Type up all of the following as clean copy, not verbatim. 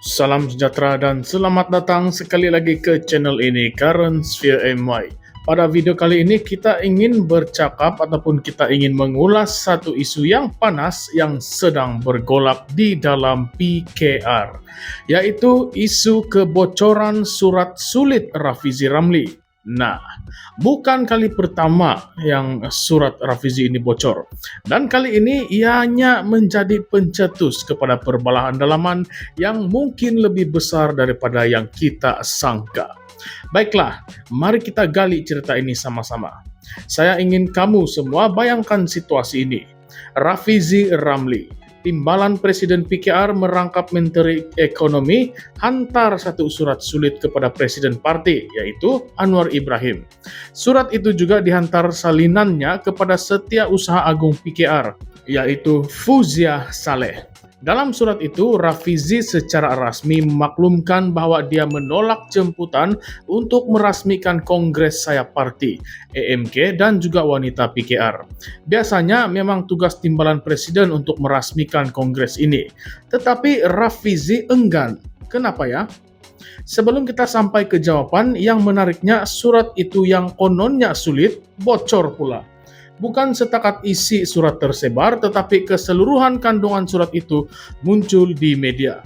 Salam sejahtera dan selamat datang sekali lagi ke channel ini, Current Sphere MY. Pada video kali ini kita ingin bercakap ataupun kita ingin mengulas satu isu yang panas yang sedang bergolak di dalam PKR, yaitu isu kebocoran surat sulit Rafizi Ramli. Nah, bukan kali pertama yang surat Rafizi ini bocor. Dan kali ini ianya menjadi pencetus kepada perbalahan dalaman yang mungkin lebih besar daripada yang kita sangka. Baiklah, mari kita gali cerita ini sama-sama. Saya ingin kamu semua bayangkan situasi ini. Rafizi Ramli, timbalan Presiden PKR merangkap Menteri Ekonomi, hantar satu surat sulit kepada Presiden Parti, yaitu Anwar Ibrahim. Surat itu juga dihantar salinannya kepada Setiausaha Agung PKR, yaitu Fauziah Saleh. Dalam surat itu, Rafizi secara rasmi memaklumkan bahwa dia menolak jemputan untuk merasmikan Kongres Sayap Parti, EMK, dan juga wanita PKR. Biasanya memang tugas timbalan presiden untuk merasmikan kongres ini, tetapi Rafizi enggan. Kenapa ya? Sebelum kita sampai ke jawaban, yang menariknya surat itu yang kononnya sulit, bocor pula. Bukan setakat isi surat tersebar, tetapi keseluruhan kandungan surat itu muncul di media.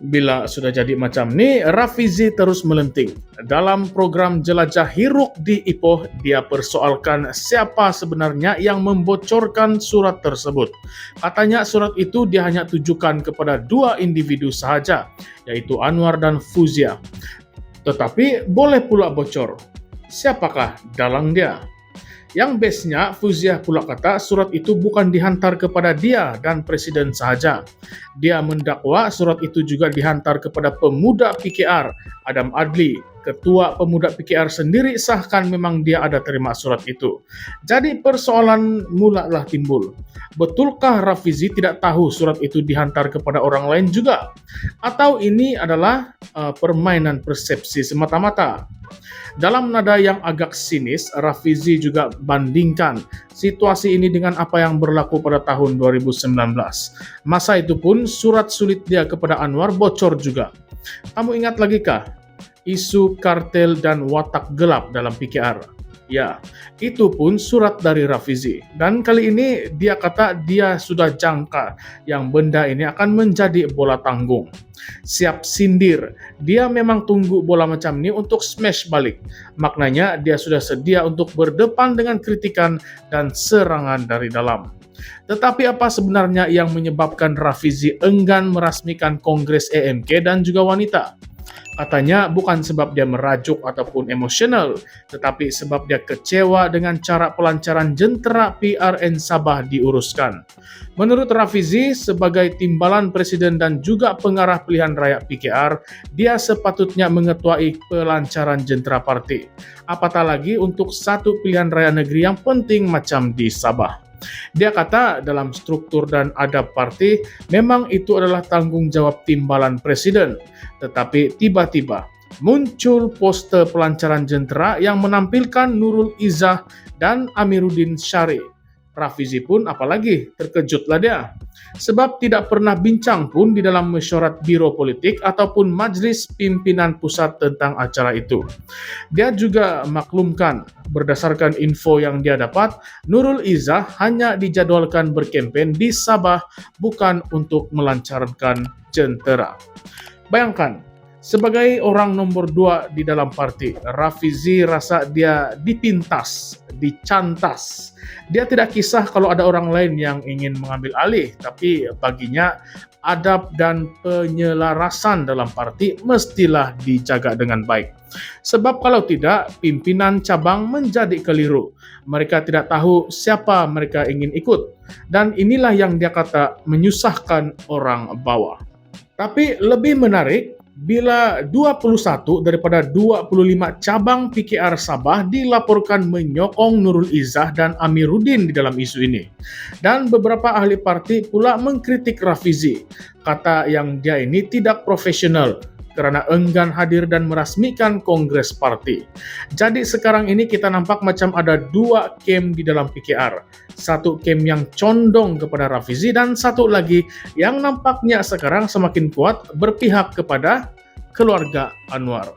Bila sudah jadi macam ni, Rafizi terus melenting. Dalam program Jelajah Hiruk di Ipoh, dia persoalkan siapa sebenarnya yang membocorkan surat tersebut. Katanya surat itu dia hanya tujukan kepada dua individu sahaja, yaitu Anwar dan Fauziah. Tetapi boleh pula bocor. Siapakah dalang dia? Yang bestnya, Fauziah pula kata surat itu bukan dihantar kepada dia dan presiden sahaja. Dia mendakwa surat itu juga dihantar kepada pemuda PKR, Adam Adli. Ketua pemuda PKR sendiri sahkan memang dia ada terima surat itu. Jadi persoalan mulalah timbul. Betulkah Rafizi tidak tahu surat itu dihantar kepada orang lain juga? Atau ini adalah permainan persepsi semata-mata? Dalam nada yang agak sinis, Rafizi juga bandingkan situasi ini dengan apa yang berlaku pada tahun 2019. Masa itu pun surat sulit dia kepada Anwar bocor juga. Kamu ingat lagi kah isu kartel dan watak gelap dalam PKR? Ya, itu pun surat dari Rafizi. Dan kali ini dia kata dia sudah jangka yang benda ini akan menjadi bola tanggung. Siap sindir, dia memang tunggu bola macam ini untuk smash balik. Maknanya dia sudah sedia untuk berdepan dengan kritikan dan serangan dari dalam. Tetapi apa sebenarnya yang menyebabkan Rafizi enggan merasmikan Kongres EMK dan juga wanita? Katanya bukan sebab dia merajuk ataupun emosional, tetapi sebab dia kecewa dengan cara pelancaran jentera PRN Sabah diuruskan. Menurut Rafizi, sebagai timbalan presiden dan juga pengarah pilihan raya PKR, dia sepatutnya mengetuai pelancaran jentera parti. Apatah lagi untuk satu pilihan raya negeri yang penting macam di Sabah. Dia kata dalam struktur dan adab parti memang itu adalah tanggung jawab timbalan presiden. Tetapi tiba-tiba muncul poster pelancaran jentera yang menampilkan Nurul Izzah dan Amiruddin Syari. Rafizi pun apalagi terkejutlah dia. Sebab tidak pernah bincang pun di dalam mesyuarat biro politik ataupun majlis pimpinan pusat tentang acara itu. Dia juga maklumkan berdasarkan info yang dia dapat, Nurul Izzah hanya dijadwalkan berkempen di Sabah bukan untuk melancarkan jentera. Bayangkan, sebagai orang nomor 2 di dalam parti, Rafizi rasa dia dipintas, dicantas. Dia tidak kisah kalau ada orang lain yang ingin mengambil alih, tapi baginya adab dan penyelarasan dalam parti mestilah dijaga dengan baik. Sebab kalau tidak, pimpinan cabang menjadi keliru. Mereka tidak tahu siapa mereka ingin ikut. Dan inilah yang dia kata menyusahkan orang bawah. Tapi lebih menarik, bila 21 daripada 25 cabang PKR Sabah dilaporkan menyokong Nurul Izzah dan Amiruddin di dalam isu ini. Dan beberapa ahli parti pula mengkritik Rafizi. Kata yang dia ini tidak profesional. karena enggan hadir dan meresmikan Kongres Parti. Jadi sekarang ini kita nampak macam ada dua camp di dalam PKR. Satu camp yang condong kepada Rafizi dan satu lagi yang nampaknya sekarang semakin kuat berpihak kepada keluarga Anwar.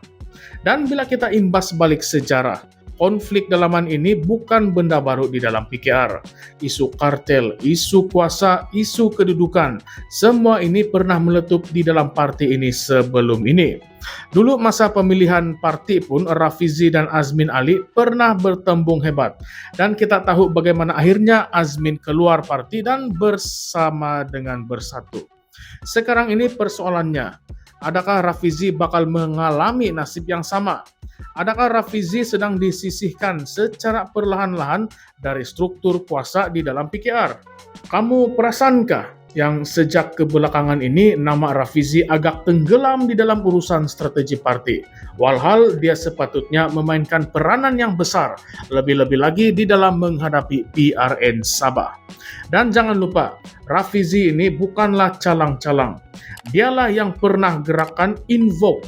Dan bila kita imbas balik sejarah, konflik dalaman ini bukan benda baru di dalam PKR. Isu kartel, isu kuasa, isu kedudukan, semua ini pernah meletup di dalam parti ini sebelum ini. Dulu masa pemilihan parti pun Rafizi dan Azmin Ali pernah bertembung hebat. Dan kita tahu bagaimana akhirnya Azmin keluar parti dan bersama dengan Bersatu. Sekarang ini persoalannya, adakah Rafizi bakal mengalami nasib yang sama? Adakah Rafizi sedang disisihkan secara perlahan-lahan dari struktur kuasa di dalam PKR? Kamu perasaankah yang sejak kebelakangan ini nama Rafizi agak tenggelam di dalam urusan strategi parti? Walhal dia sepatutnya memainkan peranan yang besar, lebih-lebih lagi di dalam menghadapi PRN Sabah. Dan jangan lupa, Rafizi ini bukanlah calang-calang. Dialah yang pernah gerakan Invoke,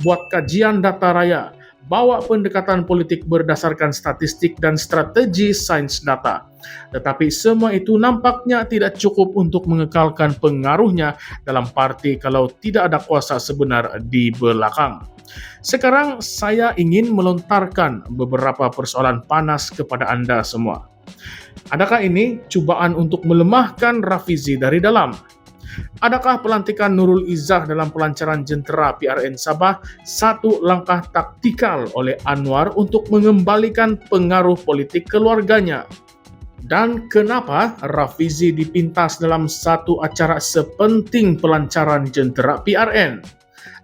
buat kajian data raya, bawa pendekatan politik berdasarkan statistik dan strategi sains data. Tetapi semua itu nampaknya tidak cukup untuk mengekalkan pengaruhnya dalam parti kalau tidak ada kuasa sebenar di belakang. Sekarang saya ingin melontarkan beberapa persoalan panas kepada Anda semua. Adakah ini cobaan untuk melemahkan Rafizi dari dalam? Adakah pelantikan Nurul Izzah dalam pelancaran jentera PRN Sabah satu langkah taktikal oleh Anwar untuk mengembalikan pengaruh politik keluarganya? Dan kenapa Rafizi dipintas dalam satu acara sepenting pelancaran jentera PRN?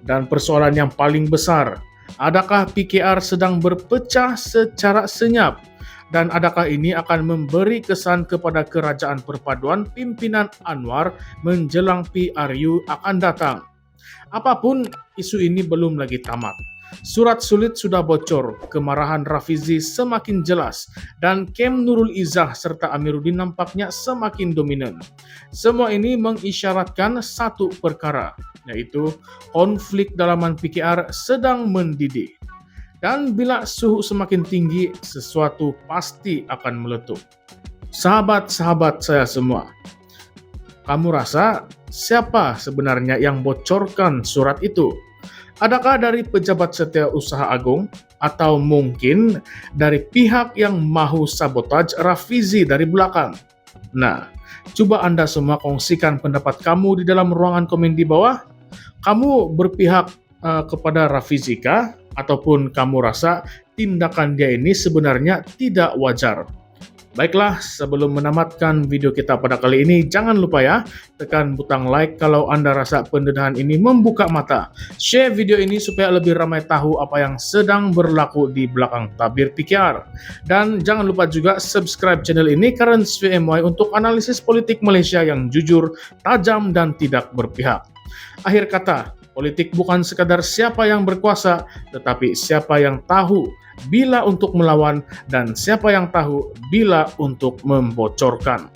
Dan persoalan yang paling besar, adakah PKR sedang berpecah secara senyap? Dan adakah ini akan memberi kesan kepada kerajaan perpaduan pimpinan Anwar menjelang PRU akan datang? Apapun, isu ini belum lagi tamat. Surat sulit sudah bocor, kemarahan Rafizi semakin jelas, dan Kem Nurul Izzah serta Amiruddin nampaknya semakin dominan. Semua ini mengisyaratkan satu perkara, yaitu konflik dalaman PKR sedang mendidih. Dan bila suhu semakin tinggi, sesuatu pasti akan meletup. Sahabat-sahabat saya semua, kamu rasa siapa sebenarnya yang bocorkan surat itu? Adakah dari pejabat setiausaha agung? Atau mungkin dari pihak yang mahu sabotaj Rafizi dari belakang? Nah, coba Anda semua kongsikan pendapat kamu di dalam ruangan komen di bawah. Kamu berpihak kepada Rafizi kah? Ataupun kamu rasa tindakan dia ini sebenarnya tidak wajar? Baiklah, sebelum menamatkan video kita pada kali ini, jangan lupa ya, tekan butang like kalau Anda rasa pendedahan ini membuka mata. Share video ini supaya lebih ramai tahu apa yang sedang berlaku di belakang tabir PKR. Dan jangan lupa juga subscribe channel ini Currents View MY untuk analisis politik Malaysia yang jujur, tajam, dan tidak berpihak. Akhir kata, politik bukan sekadar siapa yang berkuasa, tetapi siapa yang tahu bila untuk melawan dan siapa yang tahu bila untuk membocorkan.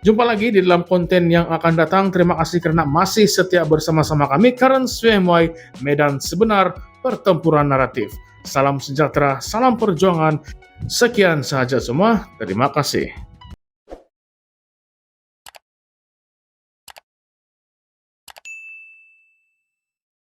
Jumpa lagi di dalam konten yang akan datang. Terima kasih karena masih setia bersama-sama kami Currents VMY, medan sebenar pertempuran naratif. Salam sejahtera, salam perjuangan. Sekian sahaja semua. Terima kasih.